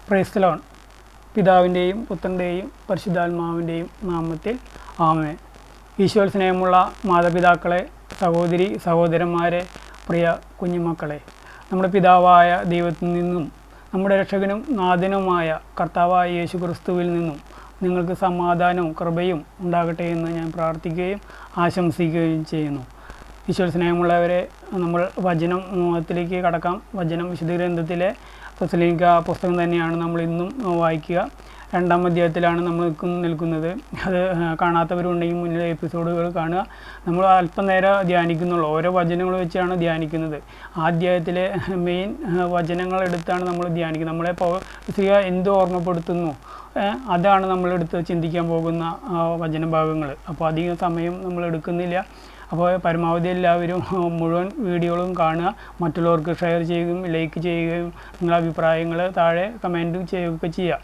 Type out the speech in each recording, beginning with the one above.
Praise the Lord. പിതാവിൻ്റെയും പുത്രൻ്റെയും പരിശുദ്ധാത്മാവിൻ്റെയും നാമത്തിൽ ആമേൻ. ഈശോയിൽ സ്നേഹമുള്ള മാതാപിതാക്കളെ, സഹോദരി സഹോദരന്മാരെ, പ്രിയ കുഞ്ഞുമക്കളെ, നമ്മുടെ പിതാവായ ദൈവത്തിൽ നിന്നും നമ്മുടെ രക്ഷകനും നാഥനുമായ കർത്താവായ യേശു ക്രിസ്തുവിൽ നിന്നും നിങ്ങൾക്ക് സമാധാനവും കൃപയും ഉണ്ടാകട്ടെ എന്ന് ഞാൻ പ്രാർത്ഥിക്കുകയും ആശംസിക്കുകയും ചെയ്യുന്നു. ഈശോയിൽ സ്നേഹമുള്ളവരെ, നമ്മൾ വചനത്തിലേക്ക് കടക്കാം. വചനം വിശുദ്ധ ഗ്രന്ഥത്തിലെ തെസ്സലോനിക്ക പുസ്തകം തന്നെയാണ് നമ്മൾ ഇന്നും വായിക്കുക. 2-ാം അധ്യായത്തിലാണ് നമ്മൾ നിൽക്കുന്നത്. അത് കാണാത്തവരുണ്ടെങ്കിൽ മുന്നിലെ എപ്പിസോഡുകൾ കാണുക. നമ്മൾ അല്പം നേരം ധ്യാനിക്കുന്നുള്ളൂ. ഓരോ വചനങ്ങൾ വെച്ചാണ് ധ്യാനിക്കുന്നത്. ആ അധ്യായത്തിലെ മെയിൻ വചനങ്ങൾ എടുത്താണ് നമ്മൾ ധ്യാനിക്കുന്നത്. നമ്മളെ പൗലോസ് എന്ത് ഓർമ്മപ്പെടുത്തുന്നു അതാണ് നമ്മളെടുത്ത് ചിന്തിക്കാൻ പോകുന്ന വചനഭാഗങ്ങൾ. അപ്പോൾ അധികം സമയം നമ്മൾ എടുക്കുന്നില്ല. അപ്പോൾ പരമാവധി എല്ലാവരും മുഴുവൻ വീഡിയോകളും കാണുക, മറ്റുള്ളവർക്ക് ഷെയർ ചെയ്യുകയും ലൈക്ക് ചെയ്യുകയും നിങ്ങളുടെ അഭിപ്രായങ്ങൾ താഴെ കമൻറ്റ് ചെയ്യുകയൊക്കെ ചെയ്യുക.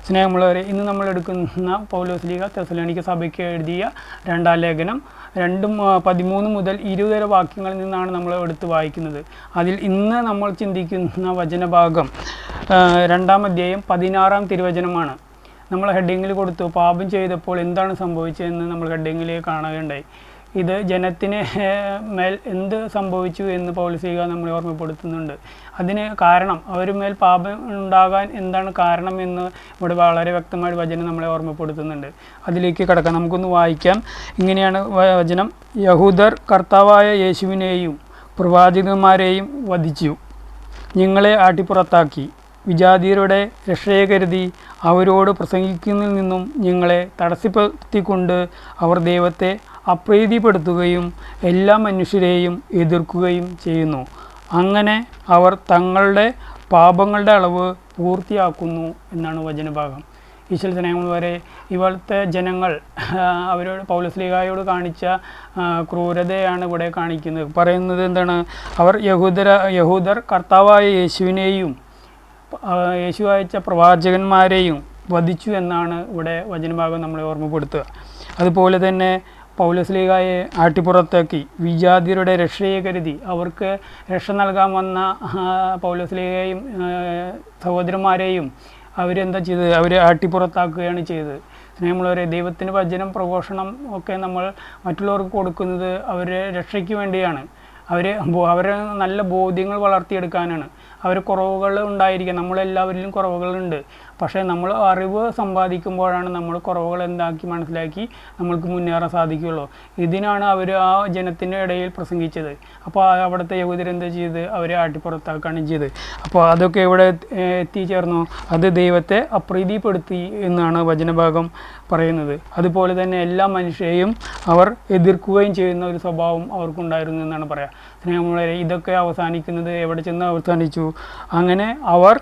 സ്നേഹമുള്ളവരെ, ഇന്ന് നമ്മൾ എടുക്കുന്ന പൗലോസ് ലീഗ തെസ്സലോനിക്ക സഭയ്ക്ക് എഴുതിയ 2-ാം ലേഖനം 2:13 മുതൽ 20 വരെ വാക്യങ്ങളിൽ നിന്നാണ് നമ്മൾ എടുത്ത് വായിക്കുന്നത്. അതിൽ ഇന്ന് നമ്മൾ ചിന്തിക്കുന്ന വചനഭാഗം 2-ാം അധ്യായം 16-ാം തിരുവചനമാണ്. നമ്മൾ ഹെഡിങ്ങിൽ കൊടുത്തു, പാപം ചെയ്തപ്പോൾ എന്താണ് സംഭവിച്ചതെന്ന് നമ്മൾ ഹെഡിങ്ങിൽ കാണുകയുണ്ടായി. ഇത് ജനത്തിന് മേൽ എന്ത് സംഭവിച്ചു എന്ന് പൗലോസ് നമ്മളെ ഓർമ്മപ്പെടുത്തുന്നുണ്ട്. അതിന് കാരണം, അവരുമേൽ പാപം ഉണ്ടാകാൻ എന്താണ് കാരണം എന്ന് ഇവിടെ വളരെ വ്യക്തമായിട്ട് വചനം നമ്മളെ ഓർമ്മപ്പെടുത്തുന്നുണ്ട്. അതിലേക്ക് കടക്കാം. നമുക്കൊന്ന് വായിക്കാം. ഇങ്ങനെയാണ് വചനം: യഹൂദർ കർത്താവായ യേശുവിനെയും പ്രവാചകന്മാരെയും വധിച്ചു, നിങ്ങളെ ആട്ടിപ്പുറത്താക്കി. വിജാതിയരുടെ രക്ഷയെ കരുതി അവരോട് പ്രസംഗിക്കുന്നതിൽ നിന്നും നിങ്ങളെ തടസ്സപ്പെടുത്തിക്കൊണ്ട് അവർ ദൈവത്തെ അപ്രീതിപ്പെടുത്തുകയും എല്ലാ മനുഷ്യരെയും എതിർക്കുകയും ചെയ്യുന്നു. അങ്ങനെ അവർ തങ്ങളുടെ പാപങ്ങളുടെ അളവ് പൂർത്തിയാക്കുന്നു എന്നാണ് വചനഭാഗം. ഈശ്വര സ്നേഹമുള്ളവരെ, ഇവിടുത്തെ ജനങ്ങൾ അവരോട് പൗലോസ് ലീഗായോട് കാണിച്ച ക്രൂരതയാണ് ഇവിടെ കാണിക്കുന്നത്. പറയുന്നത് എന്താണ്? അവർ യഹൂദർ കർത്താവായ യേശുവിനെയും യേശു അയച്ച പ്രവാചകന്മാരെയും വധിച്ചു എന്നാണ് ഇവിടെ വചനഭാഗം നമ്മളെ ഓർമ്മപ്പെടുത്തുക. അതുപോലെ തന്നെ പൗലോസ് ലീഗായെ ആട്ടിപ്പുറത്താക്കി. വിജാതിയരുടെ രക്ഷയെ കരുതി അവർക്ക് രക്ഷ നൽകാൻ വന്ന പൗലോസ് ലീഗയെയും സഹോദരന്മാരെയും അവരെന്താ ചെയ്തത്? അവർ ആട്ടിപ്പുറത്താക്കുകയാണ് ചെയ്തത്. സ്നേഹമുള്ളവരെ, ദൈവത്തിൻ്റെ വചനം പ്രഘോഷണം ഒക്കെ നമ്മൾ മറ്റുള്ളവർക്ക് കൊടുക്കുന്നത് അവരെ രക്ഷയ്ക്ക് വേണ്ടിയാണ്. അവരെ നല്ല ബോധ്യങ്ങൾ വളർത്തിയെടുക്കാനാണ്. അവർ കുറവുകൾ ഉണ്ടായിരിക്കുക, നമ്മളെല്ലാവരിലും കുറവുകളുണ്ട്. പക്ഷേ നമ്മൾ അറിവ് സമ്പാദിക്കുമ്പോഴാണ് നമ്മൾ കുറവുകൾ എന്താക്കി മനസ്സിലാക്കി നമ്മൾക്ക് മുന്നേറാൻ സാധിക്കുകയുള്ളൂ. ഇതിനാണ് അവർ ആ ജനത്തിൻ്റെ ഇടയിൽ പ്രസംഗിച്ചത്. അപ്പോൾ അവിടുത്തെ യഹൂദരെന്താ ചെയ്ത്? അവരെ ആട്ടിപ്പുറത്താക്കുകയാണ് ചെയ്തത്. അപ്പോൾ അതൊക്കെ ഇവിടെ എത്തിച്ചേർന്നു. അത് ദൈവത്തെ അപ്രീതിപ്പെടുത്തി എന്നാണ് വചനഭാഗം പറയുന്നത്. അതുപോലെ തന്നെ എല്ലാ മനുഷ്യരെയും അവർ എതിർക്കുകയും ചെയ്യുന്ന ഒരു സ്വഭാവം അവർക്കുണ്ടായിരുന്നു എന്നാണ് പറയുക. സ്നേഹമുള്ളവരെ, ഇതൊക്കെ അവസാനിക്കുന്നത് എവിടെ ചെന്ന് അവസാനിച്ചു? അങ്ങനെ അവർ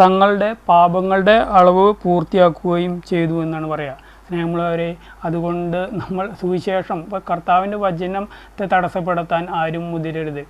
തങ്ങളുടെ പാപങ്ങളുടെ അളവ് പൂർത്തിയാക്കുകയും ചെയ്തു എന്നാണ് പറയുക. സ്നേഹമുള്ളവരെ, അതുകൊണ്ട് നമ്മൾ സുവിശേഷം, ഇപ്പോൾ കർത്താവിൻ്റെ വചനത്തെ തടസ്സപ്പെടുത്താൻ ആരും മുതിരരുത്.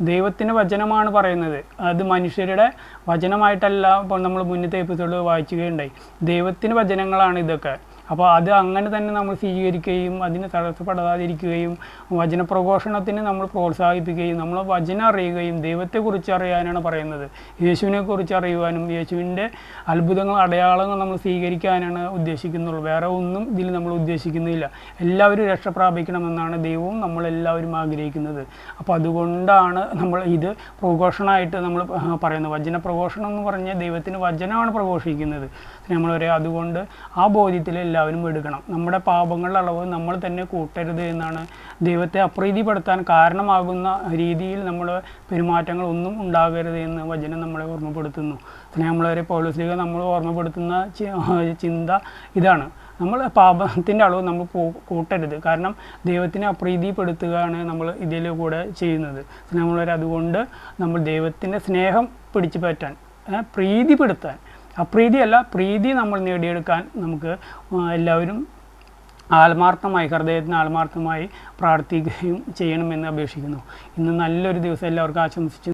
ദൈവത്തിൻ്റെ വചനമാണ് പറയുന്നത്, അത് മനുഷ്യരുടെ വചനമായിട്ടല്ല. ഇപ്പോൾ നമ്മൾ മുന്നത്തെ എപ്പിസോഡ് വായിക്കുകയുണ്ടായി. ദൈവത്തിൻ്റെ വചനങ്ങളാണ് ഇതൊക്കെ. അപ്പോൾ അത് അങ്ങനെ തന്നെ നമ്മൾ സ്വീകരിക്കുകയും അതിന് തടസ്സപ്പെടാതിരിക്കുകയും വചനപ്രഘോഷണത്തിന് നമ്മൾ പ്രോത്സാഹിപ്പിക്കുകയും നമ്മൾ വചനം അറിയുകയും ദൈവത്തെക്കുറിച്ച് അറിയാനാണ് പറയുന്നത്. യേശുവിനെക്കുറിച്ച് അറിയുവാനും യേശുവിൻ്റെ അത്ഭുതങ്ങൾ അടയാളങ്ങൾ നമ്മൾ സ്വീകരിക്കാനാണ് ഉദ്ദേശിക്കുന്നുള്ളൂ. വേറെ ഒന്നും ഇതിൽ നമ്മൾ ഉദ്ദേശിക്കുന്നില്ല. എല്ലാവരും രക്ഷ പ്രാപിക്കണമെന്നാണ് ദൈവവും നമ്മളെല്ലാവരും ആഗ്രഹിക്കുന്നത്. അപ്പോൾ അതുകൊണ്ടാണ് നമ്മൾ ഇത് പ്രഘോഷണമായിട്ട് നമ്മൾ പറയുന്നത്. വചനപ്രഘോഷണം എന്ന് പറഞ്ഞാൽ ദൈവത്തിൻ്റെ വചനമാണ് പ്രഘോഷിക്കുന്നത്. നമ്മളൊരു അതുകൊണ്ട് ആ ബോധ്യത്തിൽ എല്ലാവരും എടുക്കണം. നമ്മുടെ പാപങ്ങളുടെ അളവ് നമ്മൾ തന്നെ കൂട്ടരുത് എന്നാണ്. ദൈവത്തെ അപ്രീതിപ്പെടുത്താൻ കാരണമാകുന്ന രീതിയിൽ നമ്മുടെ പെരുമാറ്റങ്ങൾ ഒന്നും ഉണ്ടാകരുത് എന്ന് വചനം നമ്മളെ ഓർമ്മപ്പെടുത്തുന്നു. നമ്മളവരെ പൗലോസ് ലീഗ നമ്മൾ ഓർമ്മപ്പെടുത്തുന്ന ചിന്ത ഇതാണ്: നമ്മൾ പാപത്തിൻ്റെ അളവ് നമ്മൾ കൂട്ടരുത്. കാരണം ദൈവത്തിനെ അപ്രീതിപ്പെടുത്തുകയാണ് നമ്മൾ ഇതിൽ കൂടെ ചെയ്യുന്നത്. നമ്മളവരെ അതുകൊണ്ട് നമ്മൾ ദൈവത്തിൻ്റെ സ്നേഹം പിടിച്ചു പറ്റാൻ, പ്രീതിപ്പെടുത്താൻ, അപ്രീതിയല്ല പ്രീതി നമ്മൾ നേടിയെടുക്കാൻ നമുക്ക് എല്ലാവരും ആത്മാർത്ഥമായി, ഹൃദയത്തിന് ആത്മാർത്ഥമായി പ്രാർത്ഥിക്കുകയും ചെയ്യണമെന്ന് അപേക്ഷിക്കുന്നു. ഇന്ന് നല്ലൊരു ദിവസം എല്ലാവർക്കും ആശംസിച്ചു.